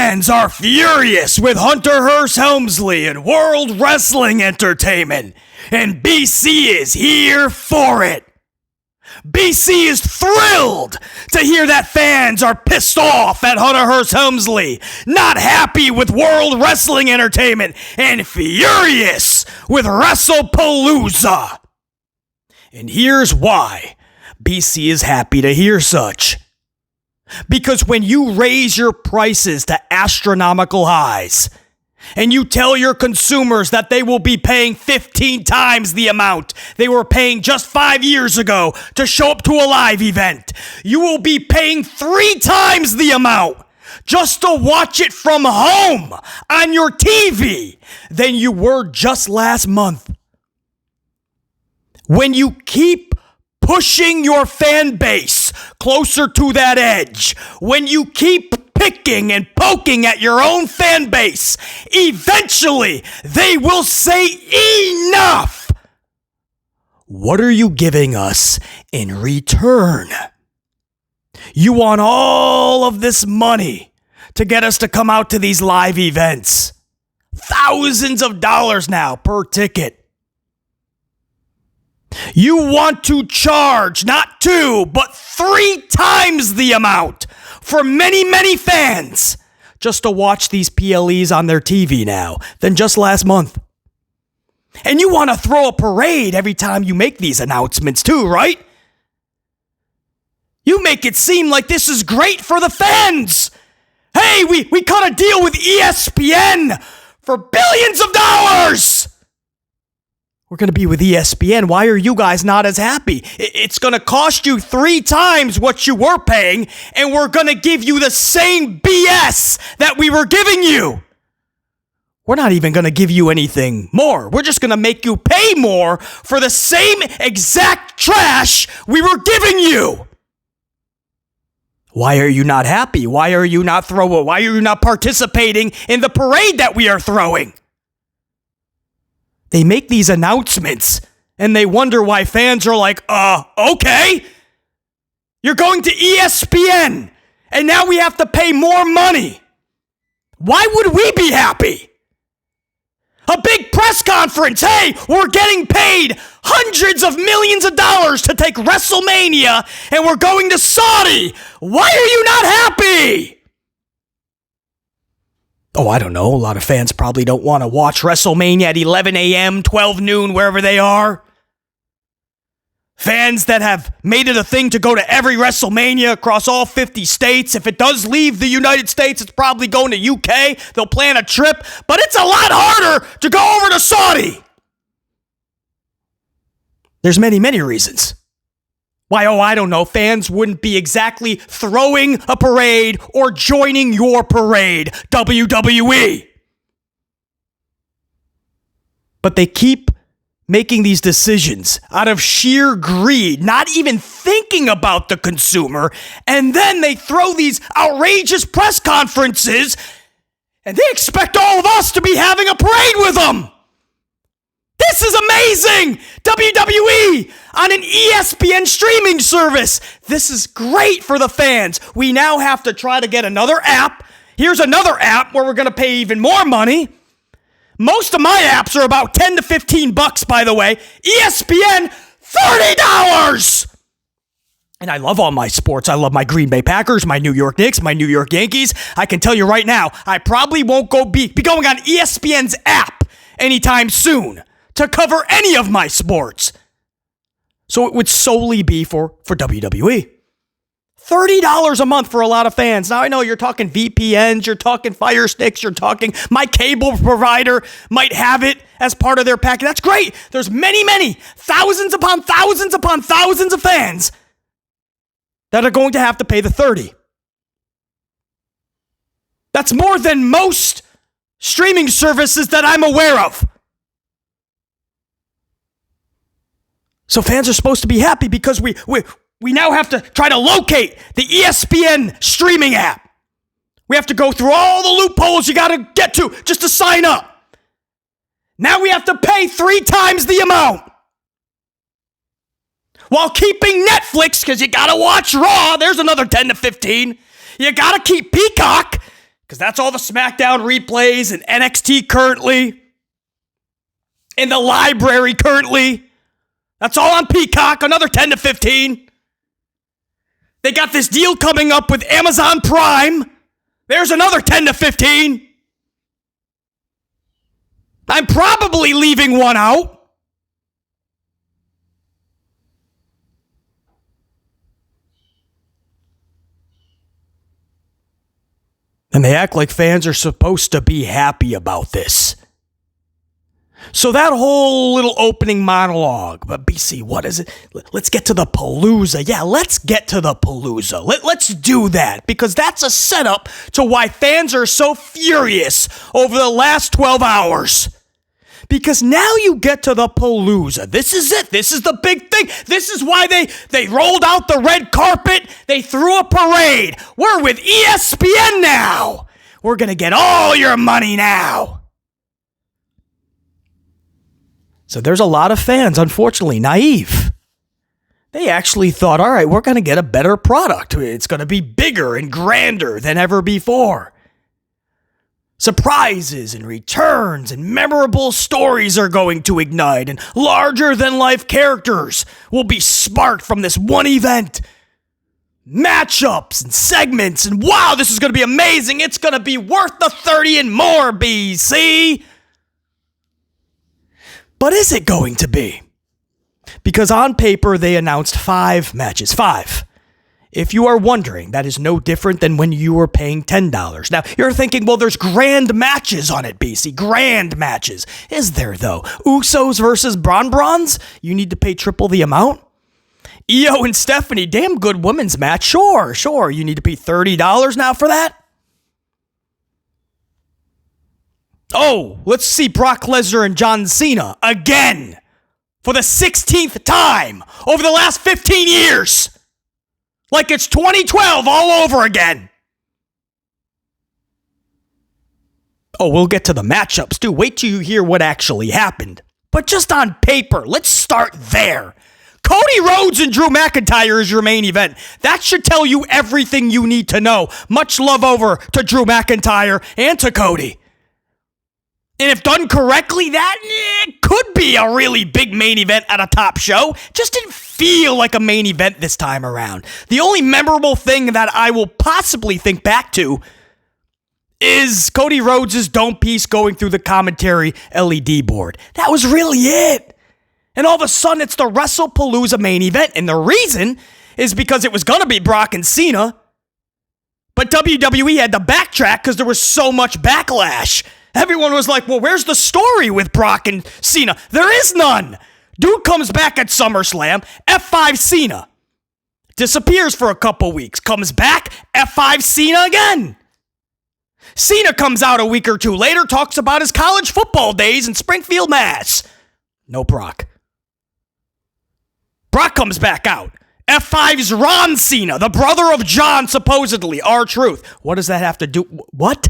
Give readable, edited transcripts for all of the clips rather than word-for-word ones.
fans are furious with Hunter Hearst Helmsley and World Wrestling Entertainment, and BC is here for it. BC is thrilled to hear that fans are pissed off at Hunter Hearst Helmsley, not happy with World Wrestling Entertainment, and furious with Wrestlepalooza. And here's why BC is happy to hear such. Because when you raise your prices to astronomical highs, and you tell your consumers that they will be paying 15 times the amount they were paying just 5 years ago to show up to a live event, you will be paying 3 times the amount just to watch it from home on your TV than you were just last month. When you keep pushing your fan base closer to that edge, when you keep picking and poking at your own fan base, eventually they will say enough. What are you giving us in return? You want all of this money to get us to come out to these live events. Thousands of dollars now per ticket. You want to charge not 2, but 3 times the amount for many, many fans just to watch these PLEs on their TV now than just last month. And you want to throw a parade every time you make these announcements too, right? You make it seem like this is great for the fans. Hey, we cut a deal with ESPN for billions of dollars. We're going to be with ESPN. Why are you guys not as happy? It's going to cost you 3 times what you were paying, and we're going to give you the same BS that we were giving you. We're not even going to give you anything more. We're just going to make you pay more for the same exact trash we were giving you. Why are you not happy? Why are you not participating in the parade that we are throwing? They make these announcements, and they wonder why fans are like, okay. You're going to ESPN, and now we have to pay more money. Why would we be happy? A big press conference. Hey, we're getting paid hundreds of millions of dollars to take WrestleMania, and we're going to Saudi. Why are you not happy? Oh, I don't know. A lot of fans probably don't want to watch WrestleMania at 11 a.m., 12 noon, wherever they are. Fans that have made it a thing to go to every WrestleMania across all 50 states. If it does leave the United States, it's probably going to UK. They'll plan a trip, but it's a lot harder to go over to Saudi. There's many, many reasons why, I don't know, fans wouldn't be exactly throwing a parade or joining your parade, WWE. But they keep making these decisions out of sheer greed, not even thinking about the consumer, and then they throw these outrageous press conferences, and they expect all of us to be having a parade with them. This is amazing! WWE on an ESPN streaming service. This is great for the fans. We now have to try to get another app. Here's another app where we're going to pay even more money. Most of my apps are about $10 to $15, by the way. ESPN, $30! And I love all my sports. I love my Green Bay Packers, my New York Knicks, my New York Yankees. I can tell you right now, I probably won't be going on ESPN's app anytime soon to cover any of my sports. So it would solely be for WWE. $30 a month for a lot of fans. Now I know you're talking VPNs, you're talking Fire Sticks, you're talking my cable provider might have it as part of their package. That's great. There's many, many, thousands upon thousands of fans that are going to have to pay the $30. That's more than most streaming services that I'm aware of. So fans are supposed to be happy because we now have to try to locate the ESPN streaming app. We have to go through all the loopholes you got to get to just to sign up. Now we have to pay 3 times the amount. While keeping Netflix, because you got to watch Raw. There's another 10 to 15. You got to keep Peacock, because that's all the SmackDown replays and NXT currently, in the library currently. That's all on Peacock, another 10 to 15. They got this deal coming up with Amazon Prime. There's another 10 to 15. I'm probably leaving one out. And they act like fans are supposed to be happy about this. So that whole little opening monologue, but BC, what is it? Let's get to the Palooza. Yeah, let's get to the Palooza. Let's do that, because that's a setup to why fans are so furious over the last 12 hours. Because now you get to the Palooza. This is it. This is the big thing. This is why they rolled out the red carpet. They threw a parade. We're with ESPN now. We're going to get all your money now. So there's a lot of fans, unfortunately, naive. They actually thought, all right, we're going to get a better product. It's going to be bigger and grander than ever before. Surprises and returns and memorable stories are going to ignite, and larger-than-life characters will be sparked from this one event. Matchups and segments, and wow, this is going to be amazing. It's going to be worth the 30 and more, BC. But is it going to be? Because on paper, they announced 5 matches. 5. If you are wondering, that is no different than when you were paying $10. Now, you're thinking, well, there's grand matches on it, BC. Grand matches. Is there, though? Usos versus Bron? You need to pay triple the amount? Io and Stephanie, damn good women's match. Sure. You need to pay $30 now for that? Oh, let's see Brock Lesnar and John Cena again for the 16th time over the last 15 years. Like it's 2012 all over again. Oh, we'll get to the matchups too. Wait till you hear what actually happened. But just on paper, let's start there. Cody Rhodes and Drew McIntyre is your main event. That should tell you everything you need to know. Much love over to Drew McIntyre and to Cody. And if done correctly, that could be a really big main event at a top show. Just didn't feel like a main event this time around. The only memorable thing that I will possibly think back to is Cody Rhodes' dome piece going through the commentary LED board. That was really it. And all of a sudden, it's the Wrestlepalooza main event. And the reason is because it was going to be Brock and Cena. But WWE had to backtrack because there was so much backlash. Everyone was like, well, where's the story with Brock and Cena? There is none. Dude comes back at SummerSlam, F5 Cena. Disappears for a couple weeks. Comes back, F5 Cena again. Cena comes out a week or two later, talks about his college football days in Springfield, Mass. No Brock. Brock comes back out. F5's Ron Cena, the brother of John, supposedly. R-Truth. What does that have to do? What?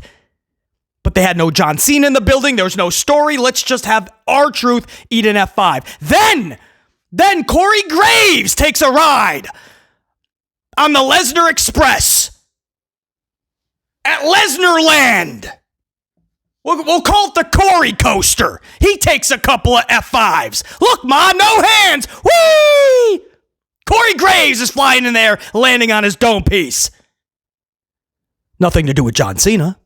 But they had no John Cena in the building. There was no story. Let's just have R-Truth eat an F5. Then Corey Graves takes a ride on the Lesnar Express at Lesnar Land. We'll call it the Corey Coaster. He takes a couple of F5s. Look, Ma, no hands. Whee! Corey Graves is flying in there, landing on his dome piece. Nothing to do with John Cena.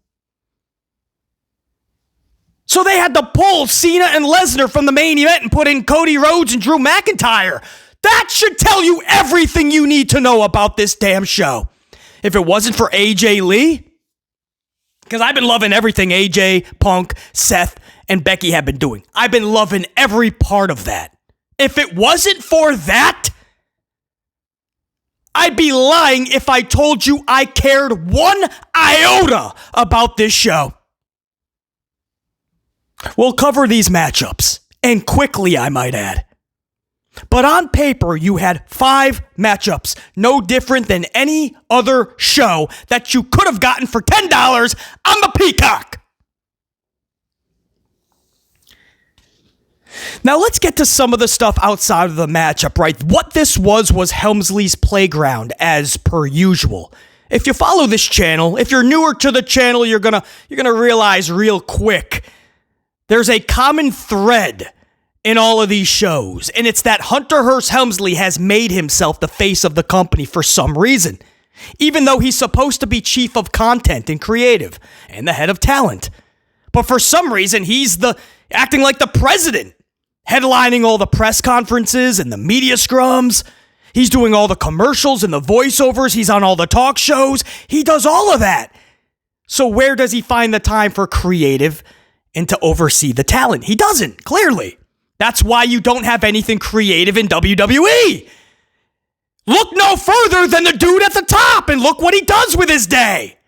So they had to pull Cena and Lesnar from the main event and put in Cody Rhodes and Drew McIntyre. That should tell you everything you need to know about this damn show. If it wasn't for AJ Lee, because I've been loving everything AJ, Punk, Seth, and Becky have been doing. I've been loving every part of that. If it wasn't for that, I'd be lying if I told you I cared one iota about this show. We'll cover these matchups, and quickly, I might add. But on paper, you had 5 matchups, no different than any other show that you could have gotten for $10 on the Peacock. Now let's get to some of the stuff outside of the matchup, right? What this was Helmsley's playground, as per usual. if you follow this channel, if you're newer to the channel, you're gonna realize real quick there's a common thread in all of these shows, and it's that Hunter Hearst Helmsley has made himself the face of the company for some reason, even though he's supposed to be chief of content and creative and the head of talent. But for some reason, he's acting like the president, headlining all the press conferences and the media scrums. He's doing all the commercials and the voiceovers. He's on all the talk shows. He does all of that. So where does he find the time for creative and to oversee the talent? He doesn't, clearly. That's why you don't have anything creative in WWE. Look no further than the dude at the top and look what he does with his day.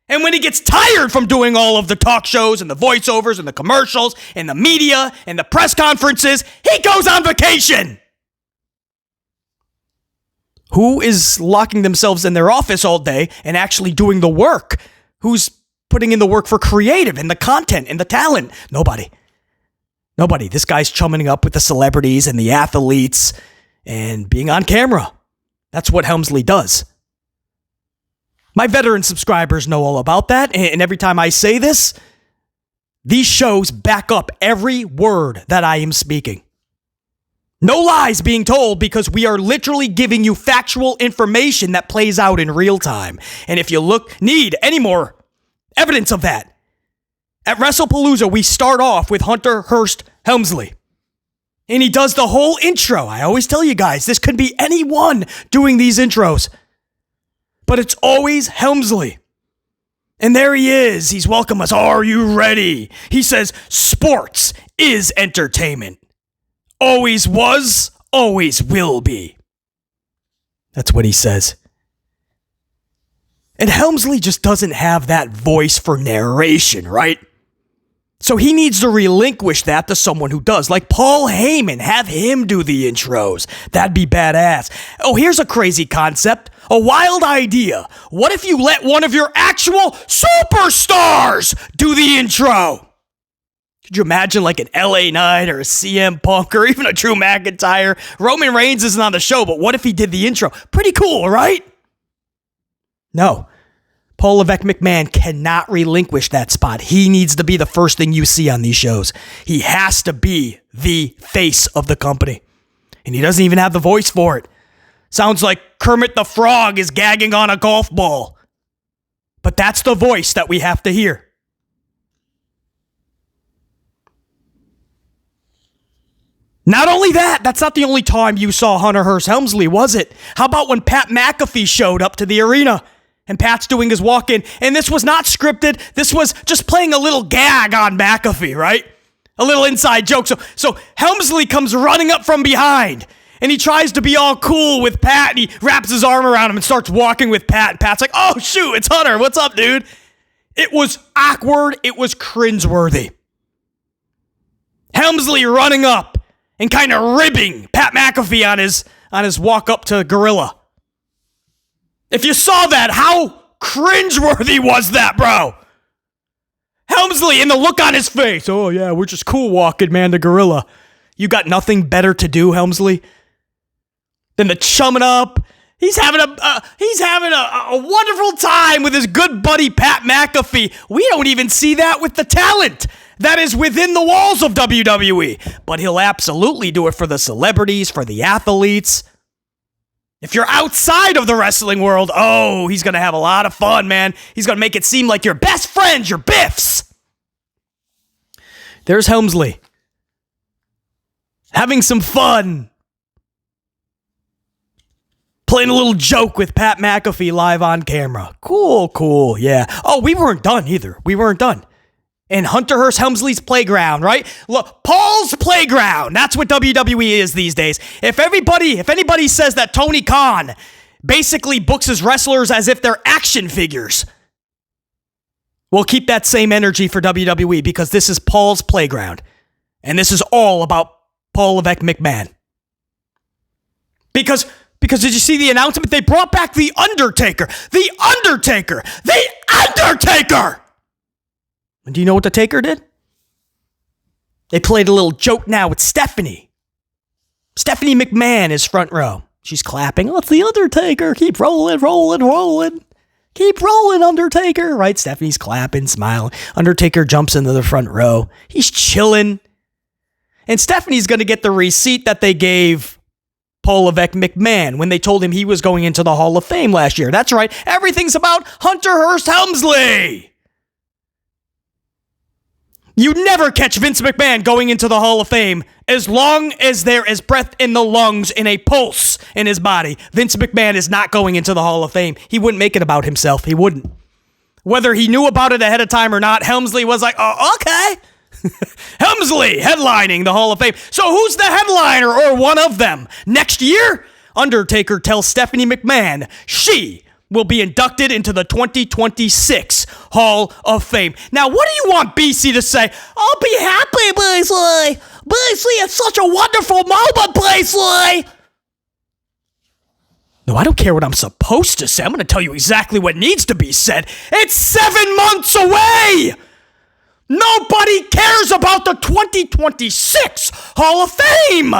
And when he gets tired from doing all of the talk shows and the voiceovers and the commercials and the media and the press conferences, he goes on vacation. Who is locking themselves in their office all day and actually doing the work? Who's putting in the work for creative and the content and the talent? Nobody. This guy's chumming up with the celebrities and the athletes and being on camera. That's what Helmsley does. My veteran subscribers know all about that, and every time I say this, these shows back up every word that I am speaking. No lies being told, because we are literally giving you factual information that plays out in real time. And if you need any more evidence of that, at Wrestlepalooza, we start off with Hunter Hearst Helmsley. And he does the whole intro. I always tell you guys, this could be anyone doing these intros. But it's always Helmsley. And there he is. He's welcoming us. Are you ready? He says, sports is entertainment. Always was, always will be. That's what he says. And Helmsley just doesn't have that voice for narration, right? So he needs to relinquish that to someone who does, like Paul Heyman. Have him do the intros. That'd be badass. Oh, here's a crazy concept, a wild idea. What if you let one of your actual superstars do the intro? Could you imagine like an LA Knight or a CM Punk or even a Drew McIntyre? Roman Reigns isn't on the show, but what if he did the intro? Pretty cool, right? No. Paul Levesque McMahon cannot relinquish that spot. He needs to be the first thing you see on these shows. He has to be the face of the company. And he doesn't even have the voice for it. Sounds like Kermit the Frog is gagging on a golf ball. But that's the voice that we have to hear. Not only that, that's not the only time you saw Hunter Hearst Helmsley, was it? How about when Pat McAfee showed up to the arena? And Pat's doing his walk-in, and this was not scripted. This was just playing a little gag on McAfee, right? A little inside joke. So Helmsley comes running up from behind, and he tries to be all cool with Pat, and he wraps his arm around him and starts walking with Pat. And Pat's like, oh, shoot, it's Hunter. What's up, dude? It was awkward. It was cringeworthy. Helmsley running up and kind of ribbing Pat McAfee on his walk up to Gorilla. If you saw that, how cringeworthy was that, bro? Helmsley and the look on his face. Oh, yeah, we're just cool walking, man, the Gorilla. You got nothing better to do, Helmsley, than to chumming up. He's having a wonderful time with his good buddy, Pat McAfee. We don't even see that with the talent that is within the walls of WWE. But he'll absolutely do it for the celebrities, for the athletes. If you're outside of the wrestling world, oh, he's going to have a lot of fun, man. He's going to make it seem like your best friends, your biffs. There's Helmsley. Having some fun. Playing a little joke with Pat McAfee live on camera. Cool, yeah. Oh, we weren't done either. We weren't done. And Hunter Hearst Helmsley's playground, right? Look, Paul's playground. That's what WWE is these days. If anybody says that Tony Khan basically books his wrestlers as if they're action figures, we'll keep that same energy for WWE, because this is Paul's playground. And this is all about Paul Levesque McMahon. Because did you see the announcement? They brought back The Undertaker. The Undertaker! The Undertaker! And do you know what the Taker did? They played a little joke now with Stephanie. Stephanie McMahon is front row. She's clapping. Oh, it's the Undertaker. Keep rolling. Keep rolling, Undertaker, right? Stephanie's clapping, smiling. Undertaker jumps into the front row. He's chilling. And Stephanie's going to get the receipt that they gave Paul Levesque McMahon when they told him he was going into the Hall of Fame last year. That's right. Everything's about Hunter Hearst Helmsley. You never catch Vince McMahon going into the Hall of Fame as long as there is breath in the lungs and a pulse in his body. Vince McMahon is not going into the Hall of Fame. He wouldn't make it about himself. He wouldn't. Whether he knew about it ahead of time or not, Helmsley was like, oh, okay. Helmsley headlining the Hall of Fame. So who's the headliner or one of them? Next year, Undertaker tells Stephanie McMahon she will be inducted into the 2026 Hall of Fame. Now, what do you want BC to say? I'll be happy, Beasley. Beasley, it's such a wonderful moment, Beasley. No, I don't care what I'm supposed to say. I'm going to tell you exactly what needs to be said. It's 7 months away. Nobody cares about the 2026 Hall of Fame.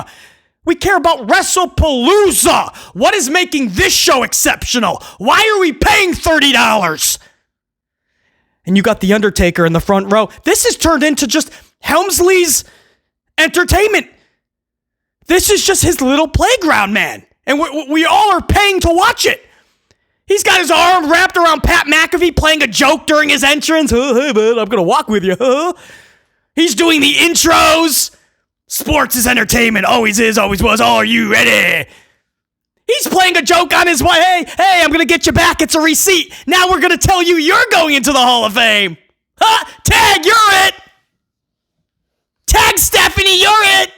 We care about Wrestlepalooza. What is making this show exceptional? Why are we paying $30? And you got The Undertaker in the front row. This has turned into just Helmsley's entertainment. This is just his little playground, man. And we all are paying to watch it. He's got his arm wrapped around Pat McAfee playing a joke during his entrance. Oh, hey, man, I'm going to walk with you. He's doing the intros. Sports is entertainment. Always is, always was. Oh, are you ready? He's playing a joke on his way. Hey, I'm going to get you back. It's a receipt. Now we're going to tell you you're going into the Hall of Fame. Tag, you're it. Tag, Stephanie, you're it.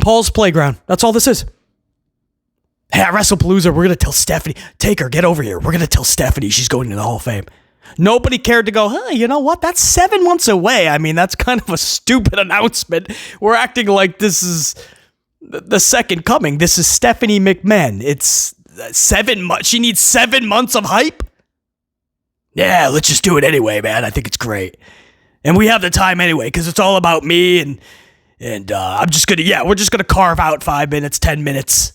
Paul's playground. That's all this is. Hey, at Wrestlepalooza, we're going to tell Stephanie. Take her, get over here. We're going to tell Stephanie she's going to the Hall of Fame. Nobody cared to go, you know what? That's 7 months away. I mean, that's kind of a stupid announcement. We're acting like this is the second coming. This is Stephanie McMahon. It's 7 months. She needs 7 months of hype. Yeah, let's just do it anyway, man. I think it's great. And we have the time anyway, because it's all about me and I'm just going to, we're just going to carve out 5 minutes, 10 minutes.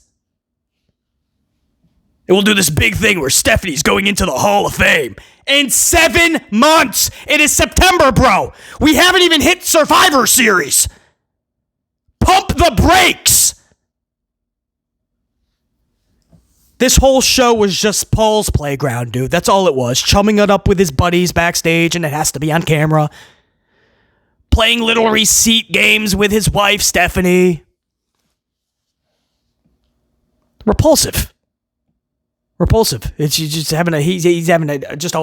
And we'll do this big thing where Stephanie's going into the Hall of Fame in 7 months. It is September, bro. We haven't even hit Survivor Series. Pump the brakes. This whole show was just Paul's playground, dude. That's all it was. Chumming it up with his buddies backstage, and it has to be on camera. Playing little receipt games with his wife, Stephanie. Repulsive. It's just having he's having a just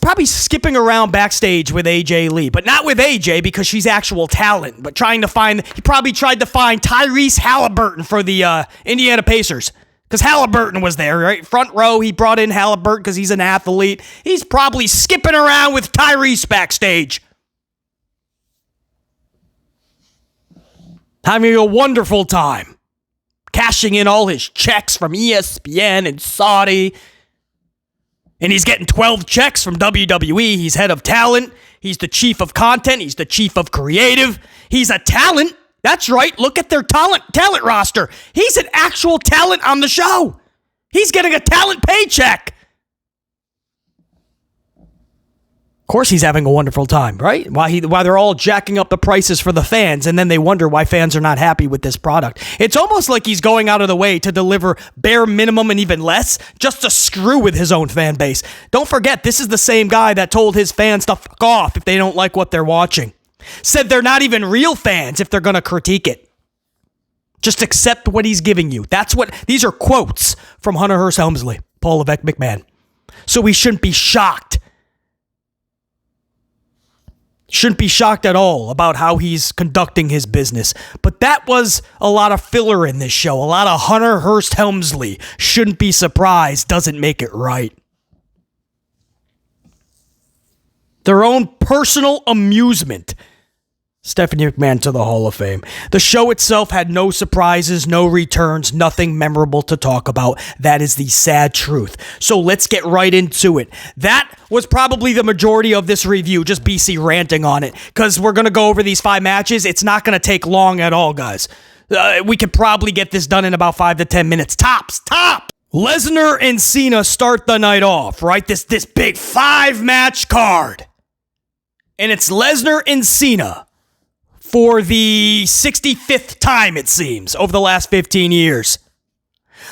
probably skipping around backstage with AJ Lee, but not with AJ because she's actual talent, but he probably tried to find Tyrese Halliburton for the Indiana Pacers because Halliburton was there, right? Front row, he brought in Halliburton because he's an athlete. He's probably skipping around with Tyrese backstage. Having a wonderful time. Cashing in all his checks from ESPN and Saudi. And he's getting 12 checks from WWE. He's head of talent. He's the chief of content. He's the chief of creative. He's a talent. That's right. Look at their talent roster. He's an actual talent on the show. He's getting a talent paycheck. Of course he's having a wonderful time, right? Why they're all jacking up the prices for the fans, and then they wonder why fans are not happy with this product. It's almost like he's going out of the way to deliver bare minimum and even less just to screw with his own fan base. Don't forget, this is the same guy that told his fans to fuck off if they don't like what they're watching. Said they're not even real fans if they're going to critique it. Just accept what he's giving you. These are quotes from Hunter Hearst Helmsley, Paul Levesque McMahon. So we shouldn't be shocked. Shouldn't be shocked at all about how he's conducting his business. But that was a lot of filler in this show. A lot of Hunter Hearst Helmsley. Shouldn't be surprised. Doesn't make it right. Their own personal amusement. Stephanie McMahon to the Hall of Fame. The show itself had no surprises, no returns, nothing memorable to talk about. That is the sad truth. So let's get right into it. That was probably the majority of this review, just BC ranting on it, because we're going to go over these 5 matches. It's not going to take long at all, guys. We could probably get this done in about 5 to 10 minutes. Tops. Lesnar and Cena start the night off, right? This big 5-match card. And it's Lesnar and Cena for the 65th time, it seems, over the last 15 years.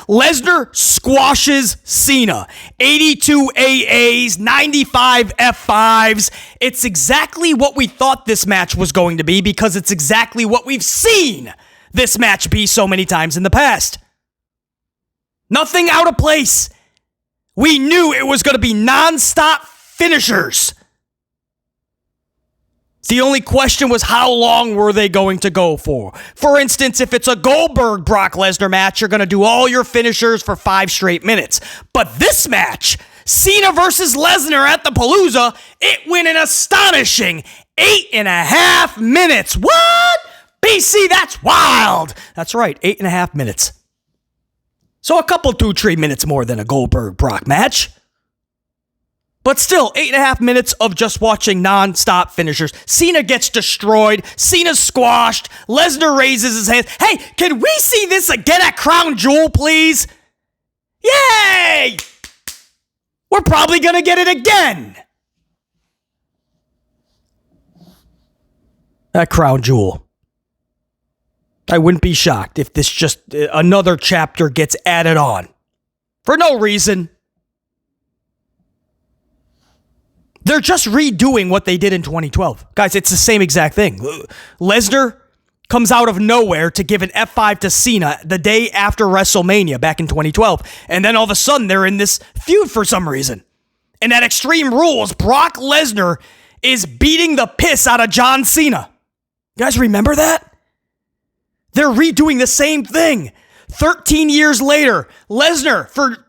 Lesnar squashes Cena. 82 AAs, 95 F5s. It's exactly what we thought this match was going to be because it's exactly what we've seen this match be so many times in the past. Nothing out of place. We knew it was going to be non-stop finishers. The only question was how long were they going to go for? For instance, if it's a Goldberg-Brock Lesnar match, you're going to do all your finishers for 5 straight minutes. But this match, Cena versus Lesnar at the Palooza, it went an astonishing 8.5 minutes. What? BC, that's wild. That's right, 8.5 minutes. So a couple 2-3 minutes more than a Goldberg-Brock match. But still, 8.5 minutes of just watching non-stop finishers. Cena gets destroyed. Cena's squashed. Lesnar raises his hands. Hey, can we see this again at Crown Jewel, please? Yay! We're probably going to get it again. At Crown Jewel. I wouldn't be shocked if this just another chapter gets added on. For no reason. They're just redoing what they did in 2012. Guys, it's the same exact thing. Lesnar comes out of nowhere to give an F5 to Cena the day after WrestleMania back in 2012. And then all of a sudden, they're in this feud for some reason. And at Extreme Rules, Brock Lesnar is beating the piss out of John Cena. You guys remember that? They're redoing the same thing. 13 years later, Lesnar, for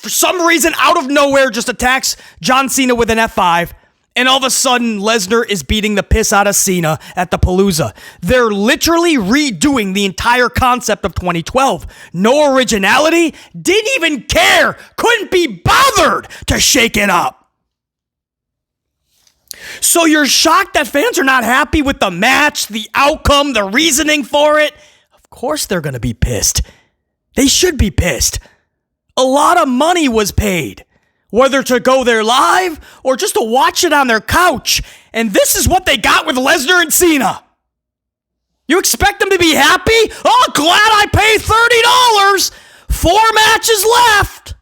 some reason, out of nowhere, just attacks John Cena with an F5. And all of a sudden, Lesnar is beating the piss out of Cena at the Palooza. They're literally redoing the entire concept of 2012. No originality, didn't even care, couldn't be bothered to shake it up. So you're shocked that fans are not happy with the match, the outcome, the reasoning for it? Of course they're going to be pissed. They should be pissed. A lot of money was paid, whether to go there live or just to watch it on their couch. And this is what they got with Lesnar and Cena. You expect them to be happy? Oh, glad I paid $30. 4 matches left.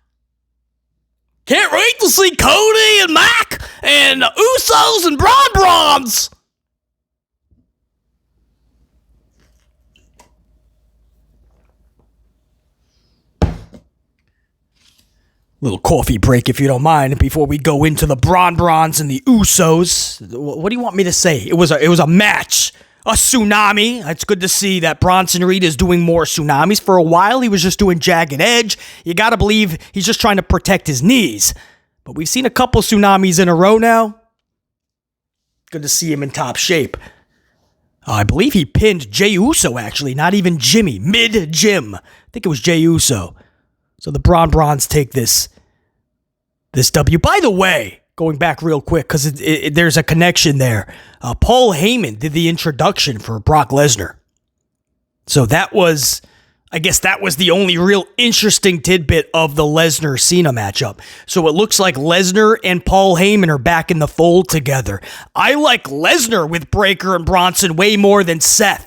Can't wait to see Cody and Mac and Usos and Brawns. Little coffee break, if you don't mind, before we go into the Brawns and the Usos. What do you want me to say? It was a match, a tsunami. It's good to see that Bronson Reed is doing more tsunamis. For a while, he was just doing Jagged Edge. You got to believe he's just trying to protect his knees. But we've seen a couple tsunamis in a row now. Good to see him in top shape. I believe he pinned Jey Uso, actually, not even Jimmy. Mid-Jim. I think it was Jey Uso. So the Brawns take this W. By the way, going back real quick, because there's a connection there. Paul Heyman did the introduction for Brock Lesnar. So I guess that was the only real interesting tidbit of the Lesnar-Cena matchup. So it looks like Lesnar and Paul Heyman are back in the fold together. I like Lesnar with Breakker and Bronson way more than Seth.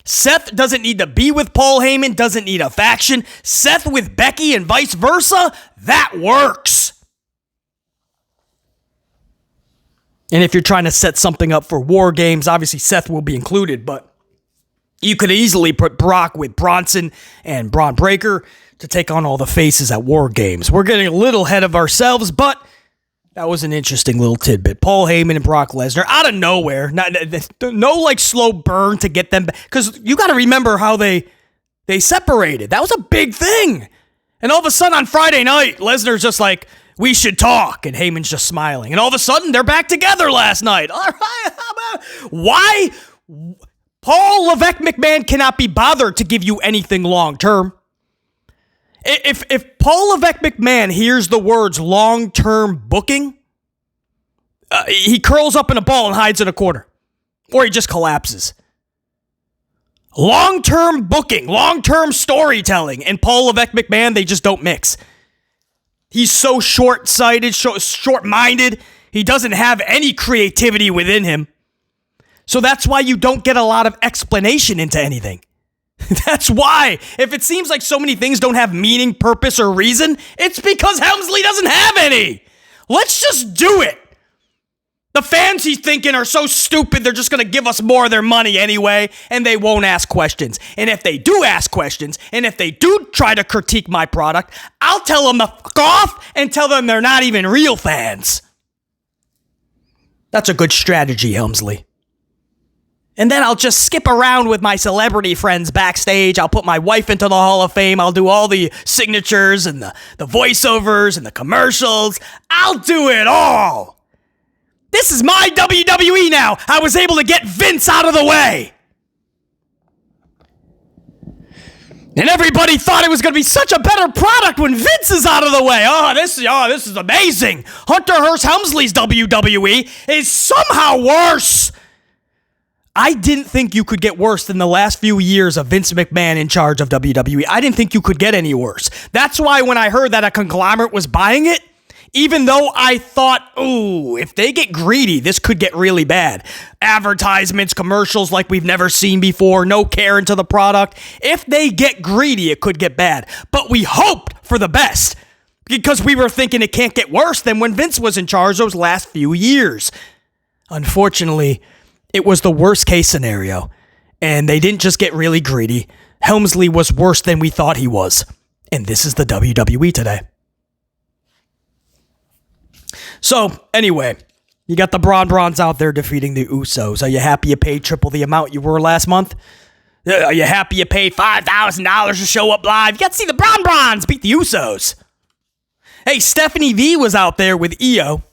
Seth doesn't need to be with Paul Heyman, doesn't need a faction. Seth with Becky and vice versa, that works. And if you're trying to set something up for War Games, obviously Seth will be included, but you could easily put Brock with Bronson and Braun Breaker to take on all the faces at War Games. We're getting a little ahead of ourselves, but that was an interesting little tidbit. Paul Heyman and Brock Lesnar out of nowhere. No like slow burn to get them back. Because you got to remember how they separated. That was a big thing. And all of a sudden on Friday night, Lesnar's just like, we should talk. And Heyman's just smiling. And all of a sudden, they're back together last night. All right. Why? Paul Levesque McMahon cannot be bothered to give you anything long term. If Paul Levesque McMahon hears the words long-term booking, he curls up in a ball and hides in a corner. Or he just collapses. Long-term booking, long-term storytelling, and Paul Levesque McMahon, they just don't mix. He's so short-sighted, short-minded. He doesn't have any creativity within him. So that's why you don't get a lot of explanation into anything. That's why. If it seems like so many things don't have meaning, purpose, or reason, it's because Helmsley doesn't have any. Let's just do it. The fans, he's thinking, are so stupid they're just going to give us more of their money anyway, and they won't ask questions. And if they do ask questions, and if they do try to critique my product, I'll tell them to fuck off and tell them they're not even real fans. That's a good strategy, Helmsley. And then I'll just skip around with my celebrity friends backstage. I'll put my wife into the Hall of Fame. I'll do all the signatures and the voiceovers and the commercials. I'll do it all. This is my WWE now. I was able to get Vince out of the way. And everybody thought it was going to be such a better product when Vince is out of the way. This is amazing. Hunter Hearst Helmsley's WWE is somehow worse. I didn't think you could get worse than the last few years of Vince McMahon in charge of WWE. I didn't think you could get any worse. That's why when I heard that a conglomerate was buying it, even though I thought, ooh, if they get greedy, this could get really bad. Advertisements, commercials like we've never seen before, no care into the product. If they get greedy, it could get bad. But we hoped for the best because we were thinking it can't get worse than when Vince was in charge those last few years. Unfortunately, it was the worst case scenario, and they didn't just get really greedy. Helmsley was worse than we thought he was, and this is the WWE today. So, anyway, you got the Brawns out there defeating the Usos. Are you happy you paid triple the amount you were last month? Are you happy you paid $5,000 to show up live? You got to see the Brawns beat the Usos. Hey, Stephanie V was out there with Io.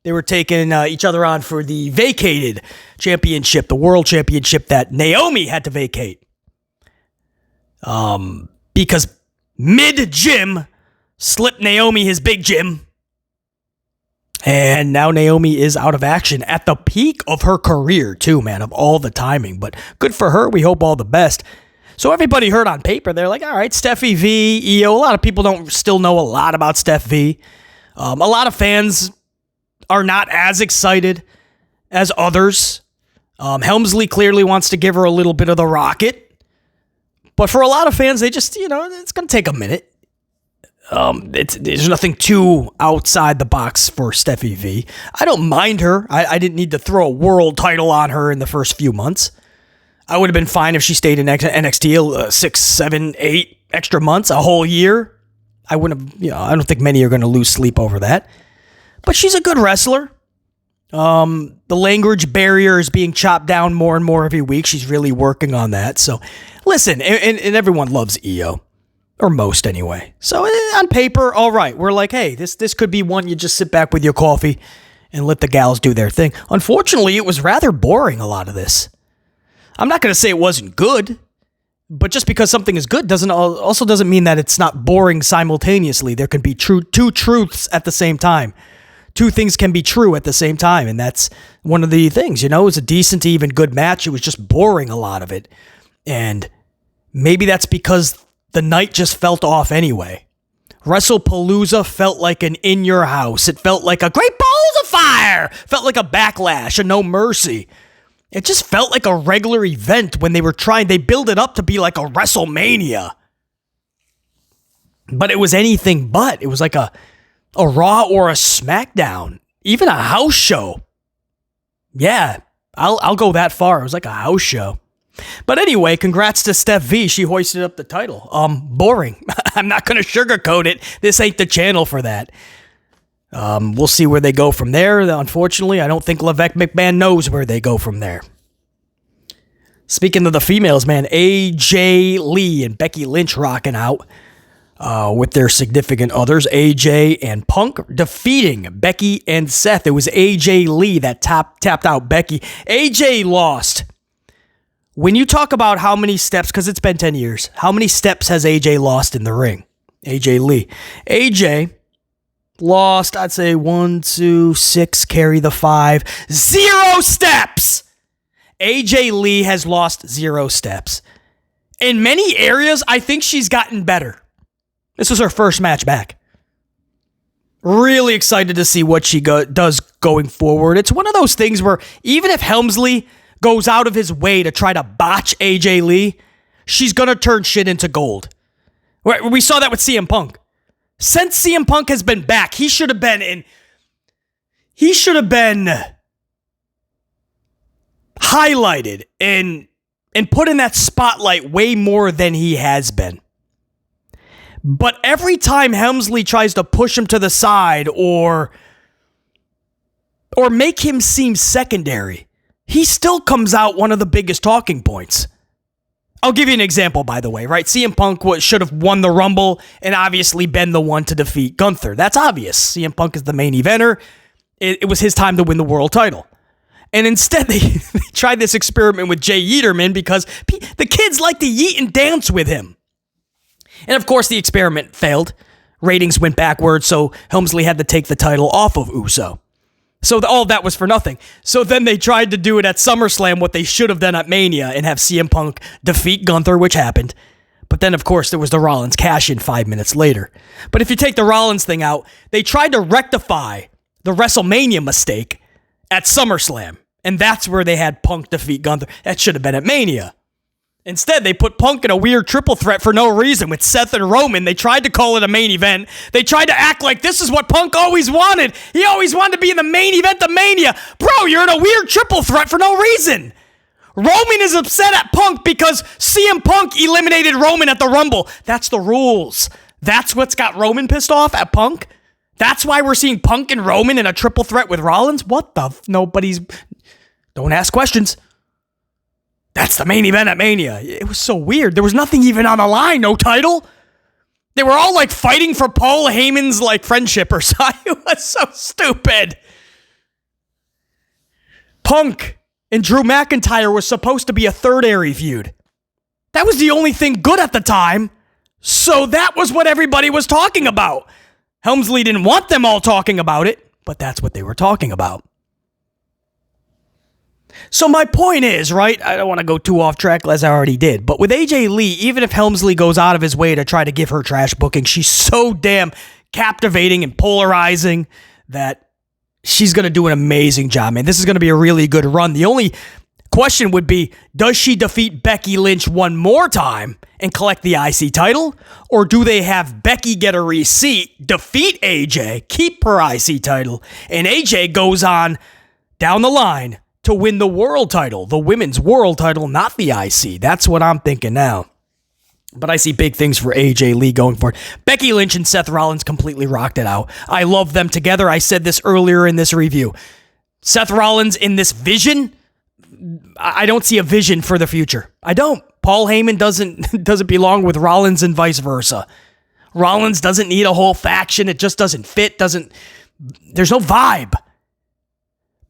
They were taking each other on for the vacated championship, the world championship that Naomi had to vacate. Because mid-gym slipped Naomi his big gym. And now Naomi is out of action at the peak of her career, too, man, of all the timing. But good for her. We hope all the best. So everybody heard on paper, they're like, all right, Steffi V, Io. A lot of people don't still know a lot about Steph V. A lot of fans are not as excited as others. Helmsley clearly wants to give her a little bit of the rocket. But for a lot of fans, they just, it's going to take a minute. There's nothing too outside the box for Steffi V. I don't mind her. I didn't need to throw a world title on her in the first few months. I would have been fine if she stayed in NXT 6, 7, 8 extra months, a whole year. I wouldn't have, I don't think many are going to lose sleep over that. But she's a good wrestler. The language barrier is being chopped down more and more every week. She's really working on that. So, listen, and everyone loves Io. Or most, anyway. So, on paper, all right. We're like, hey, this could be one you just sit back with your coffee and let the gals do their thing. Unfortunately, it was rather boring, a lot of this. I'm not going to say it wasn't good. But just because something is good doesn't mean that it's not boring simultaneously. There can be two truths at the same time. Two things can be true at the same time, and that's one of the things, it was a decent to even good match. It was just boring, a lot of it. And maybe that's because the night just felt off anyway. Wrestlepalooza felt like an in your house. It felt like a great balls of fire. Felt like a backlash, a no mercy. It just felt like a regular event when they build it up to be like a WrestleMania. But it was anything but. It was like a Raw or a SmackDown, even a house show. Yeah, I'll go that far. It was like a house show. But anyway, congrats to Steph V. She hoisted up the title. Boring. I'm not going to sugarcoat it. This ain't the channel for that. We'll see where they go from there. Unfortunately, I don't think Levesque McMahon knows where they go from there. Speaking of the females, man, AJ Lee and Becky Lynch rocking out. With their significant others, AJ and Punk, defeating Becky and Seth. It was AJ Lee that tapped out Becky. AJ lost. When you talk about how many steps, because it's been 10 years, how many steps has AJ lost in the ring? AJ Lee. AJ lost, I'd say 1, 2, 6, carry the 5. 0 steps! AJ Lee has lost 0 steps. In many areas, I think she's gotten better. This was her first match back. Really excited to see what she does going forward. It's one of those things where even if Helmsley goes out of his way to try to botch AJ Lee, she's going to turn shit into gold. We saw that with CM Punk. Since CM Punk has been back, he should have been highlighted and put in that spotlight way more than he has been. But every time Helmsley tries to push him to the side or make him seem secondary, he still comes out one of the biggest talking points. I'll give you an example, by the way, right? CM Punk should have won the Rumble and obviously been the one to defeat Gunther. That's obvious. CM Punk is the main eventer. It was his time to win the world title. And instead, they tried this experiment with Jay Yeaterman because the kids like to yeet and dance with him. And of course, the experiment failed. Ratings went backwards, so Helmsley had to take the title off of Uso. So all that was for nothing. So then they tried to do it at SummerSlam, what they should have done at Mania, and have CM Punk defeat Gunther, which happened. But then, of course, there was the Rollins cash-in 5 minutes later. But if you take the Rollins thing out, they tried to rectify the WrestleMania mistake at SummerSlam. And that's where they had Punk defeat Gunther. That should have been at Mania. Instead, they put Punk in a weird triple threat for no reason with Seth and Roman. They tried to call it a main event. They tried to act like this is what Punk always wanted. He always wanted to be in the main event of Mania. Bro, you're in a weird triple threat for no reason. Roman is upset at Punk because CM Punk eliminated Roman at the Rumble. That's the rules. That's what's got Roman pissed off at Punk? That's why we're seeing Punk and Roman in a triple threat with Rollins? What the Don't ask questions. That's the main event at Mania. It was so weird. There was nothing even on the line. No title. They were all like fighting for Paul Heyman's like friendship or something. It was so stupid. Punk and Drew McIntyre was supposed to be a third airy feud. That was the only thing good at the time. So that was what everybody was talking about. Helmsley didn't want them all talking about it, but that's what they were talking about. So my point is, right, I don't want to go too off track as I already did, but with AJ Lee, even if Helmsley goes out of his way to try to give her trash booking, she's so damn captivating and polarizing that she's going to do an amazing job, man. This is going to be a really good run. The only question would be, does she defeat Becky Lynch one more time and collect the IC title? Or do they have Becky get a receipt, defeat AJ, keep her IC title, and AJ goes on down the line to win the world title, the women's world title, not the IC. That's what I'm thinking now. But I see big things for AJ Lee going forward. Becky Lynch and Seth Rollins completely rocked it out. I love them together. I said this earlier in this review. Seth Rollins in this vision, I don't see a vision for the future. I don't. Paul Heyman doesn't belong with Rollins and vice versa. Rollins doesn't need a whole faction. It just doesn't fit. There's no vibe.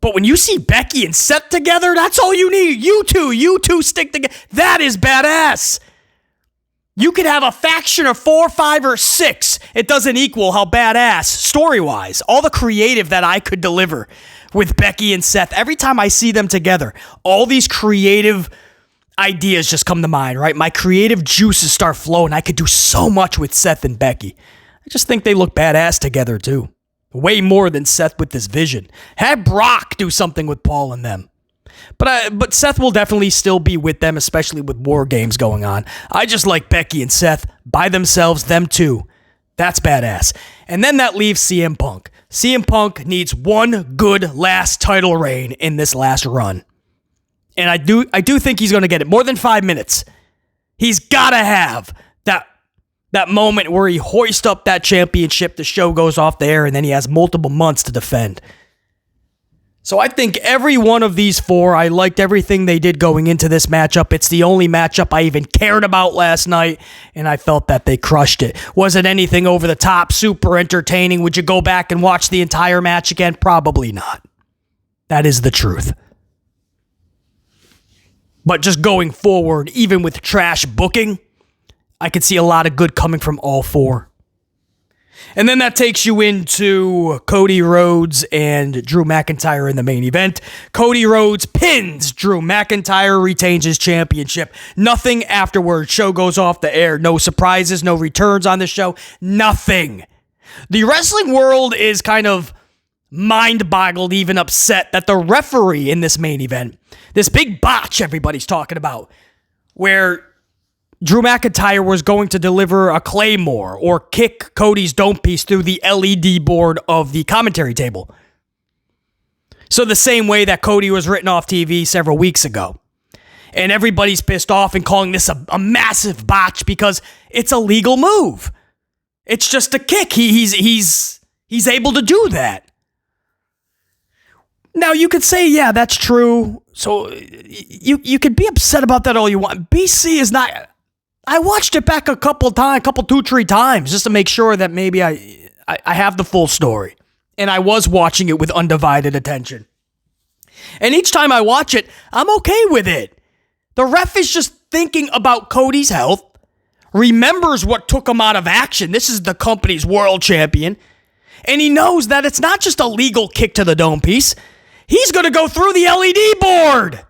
But when you see Becky and Seth together, that's all you need. You two stick together. That is badass. You could have a faction of 4, 5, or 6. It doesn't equal how badass, story-wise, all the creative that I could deliver with Becky and Seth. Every time I see them together, all these creative ideas just come to mind, right? My creative juices start flowing. I could do so much with Seth and Becky. I just think they look badass together, too. Way more than Seth with this vision. Have Brock do something with Paul and them. But Seth will definitely still be with them, especially with War Games going on. I just like Becky and Seth by themselves, them two. That's badass. And then that leaves CM Punk. CM Punk needs one good last title reign in this last run. And I do think he's going to get it. More than 5 minutes. He's got to have that moment where he hoists up that championship, the show goes off the air, and then he has multiple months to defend. So I think every one of these 4, I liked everything they did going into this matchup. It's the only matchup I even cared about last night, and I felt that they crushed it. Was it anything over the top, super entertaining? Would you go back and watch the entire match again? Probably not. That is the truth. But just going forward, even with trash booking, I could see a lot of good coming from all 4. And then that takes you into Cody Rhodes and Drew McIntyre in the main event. Cody Rhodes pins Drew McIntyre, retains his championship. Nothing afterwards. Show goes off the air. No surprises, no returns on the show. Nothing. The wrestling world is kind of mind-boggled, even upset that the referee in this main event, this big botch everybody's talking about, where Drew McIntyre was going to deliver a claymore or kick Cody's dome piece through the LED board of the commentary table. So the same way that Cody was written off TV several weeks ago. And everybody's pissed off and calling this a massive botch because it's a legal move. It's just a kick. He's able to do that. Now, you could say, yeah, that's true. So you could be upset about that all you want. BC is not... I watched it back a couple, 2, 3 times just to make sure that maybe I have the full story. And I was watching it with undivided attention. And each time I watch it, I'm okay with it. The ref is just thinking about Cody's health, remembers what took him out of action. This is the company's world champion. And he knows that it's not just a legal kick to the dome piece. He's going to go through the LED board.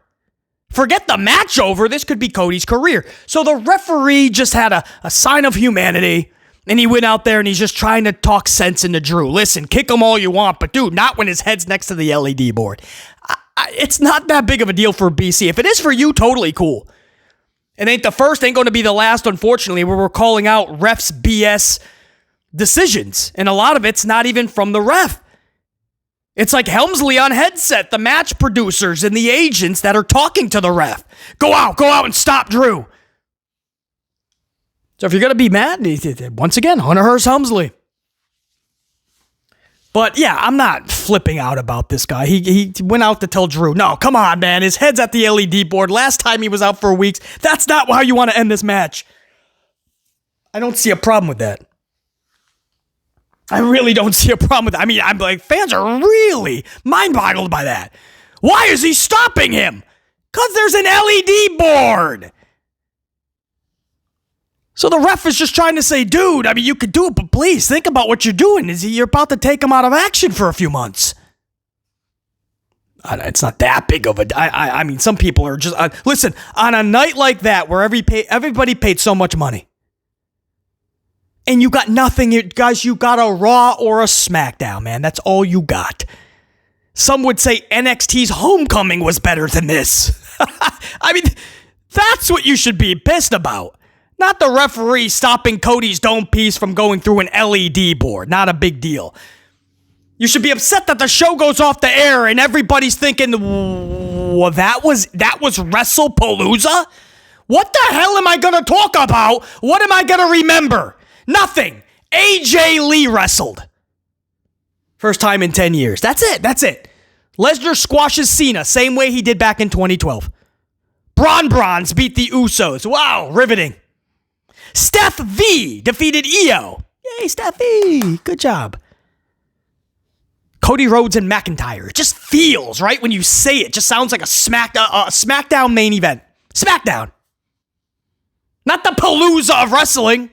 Forget the match over. This could be Cody's career. So the referee just had a sign of humanity, and he went out there and he's just trying to talk sense into Drew. Listen, kick him all you want, but dude, not when his head's next to the LED board. It's not that big of a deal for BC. If it is for you, totally cool. It ain't the first, ain't going to be the last, unfortunately, where we're calling out refs' BS decisions. And a lot of it's not even from the ref. It's like Helmsley on headset, the match producers and the agents that are talking to the ref. Go out and stop Drew. So if you're going to be mad, once again, Hunter Hearst Helmsley. But yeah, I'm not flipping out about this guy. He went out to tell Drew, no, come on, man. His head's at the LED board. Last time he was out for weeks. That's not how you want to end this match. I don't see a problem with that. I really don't see a problem with that. I mean, I'm like, fans are really mind-boggled by that. Why is he stopping him? Because there's an LED board. So the ref is just trying to say, dude, I mean, you could do it, but please think about what you're doing. You're about to take him out of action for a few months. It's not that big of a... I mean, some people are just... listen, on a night like that where everybody paid so much money, and you got nothing, guys, you got a Raw or a SmackDown, man. That's all you got. Some would say NXT's Homecoming was better than this. I mean, that's what you should be pissed about. Not the referee stopping Cody's dome piece from going through an LED board. Not a big deal. You should be upset that the show goes off the air and everybody's thinking, well, that was Wrestlepalooza? What the hell am I going to talk about? What am I going to remember? Nothing. AJ Lee wrestled. First time in 10 years. That's it. Lesnar squashes Cena, same way he did back in 2012. Bronze beat the Usos. Wow, riveting. Steph V defeated Io. Yay, Steph V. Good job. Cody Rhodes and McIntyre. It just feels, right? When you say it, just sounds like a SmackDown main event. SmackDown. Not the Palooza of wrestling.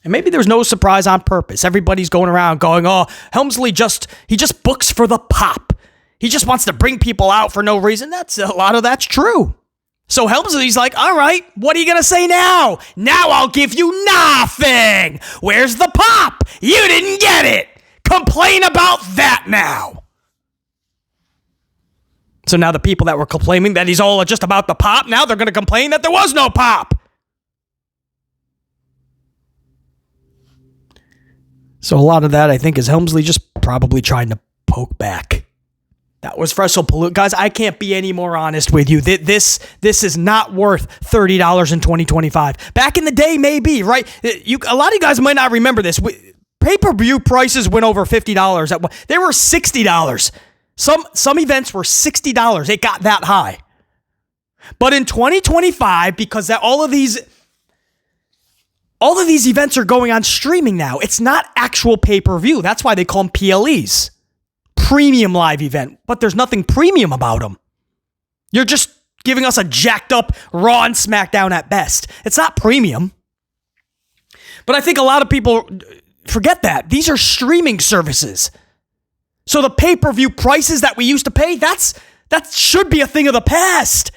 And maybe there's no surprise on purpose. Everybody's going around going, oh, Helmsley he just books for the pop. He just wants to bring people out for no reason. A lot of that's true. So Helmsley's like, all right, what are you going to say now? Now I'll give you nothing. Where's the pop? You didn't get it. Complain about that now. So now the people that were complaining that he's all just about the pop, now they're going to complain that there was no pop. So a lot of that, I think, is Helmsley just probably trying to poke back. That was Wrestlepalooza. Guys, I can't be any more honest with you. This is not worth $30 in 2025. Back in the day, maybe, right? A lot of you guys might not remember this. Pay-per-view prices went over $50. They were $60. Some events were $60. It got that high. But in 2025, because all of these events are going on streaming now, it's not actual pay-per-view. That's why they call them PLEs. Premium live event. But there's nothing premium about them. You're just giving us a jacked up Raw and SmackDown at best. It's not premium. But I think a lot of people forget that. These are streaming services. So the pay-per-view prices that we used to pay, that should be a thing of the past.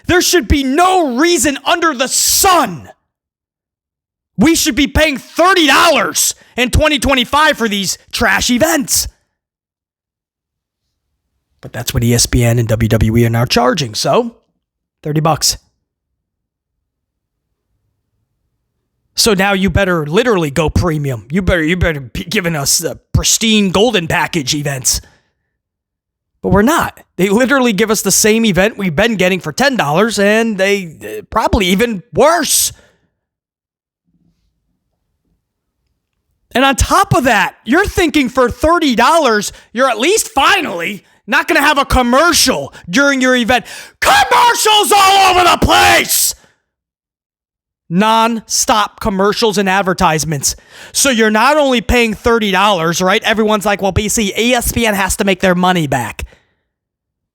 There should be no reason under the sun we should be paying $30 in 2025 for these trash events. But that's what ESPN and WWE are now charging, so $30. So now you better literally go premium. You better be giving us the pristine golden package events. But we're not. They literally give us the same event we've been getting for $10, and they probably even worse. And on top of that, you're thinking for $30, you're at least finally not going to have a commercial during your event. Commercials all over the place! Non-stop commercials and advertisements. So you're not only paying $30, right? Everyone's like, well, BC, ESPN has to make their money back.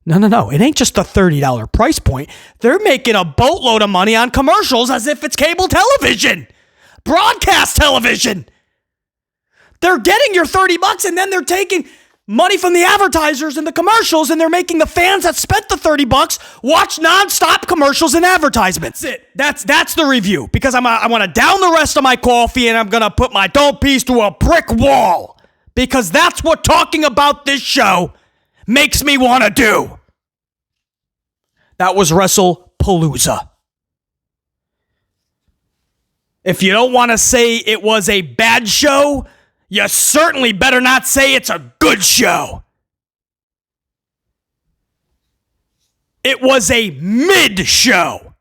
No. It ain't just a $30 price point. They're making a boatload of money on commercials as if it's cable television. Broadcast television. They're getting your $30 and then they're taking money from the advertisers and the commercials, and they're making the fans that spent the $30 watch nonstop commercials and advertisements. That's the review, because I want to down the rest of my coffee and I'm going to put my dope piece to a brick wall, because that's what talking about this show makes me want to do. That was Wrestlepalooza. If you don't want to say it was a bad show, you certainly better not say it's a good show. It was a mid-show.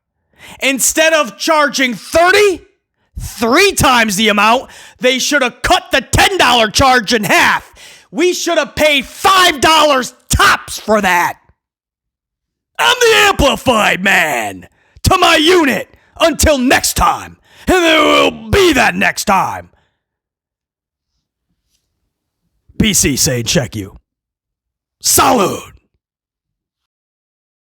Instead of charging $30, 3 times the amount, they should have cut the $10 charge in half. We should have paid $5 tops for that. I'm the Amplified Man. To my unit. Until next time. And there will be that next time. BC saying check you. Salud.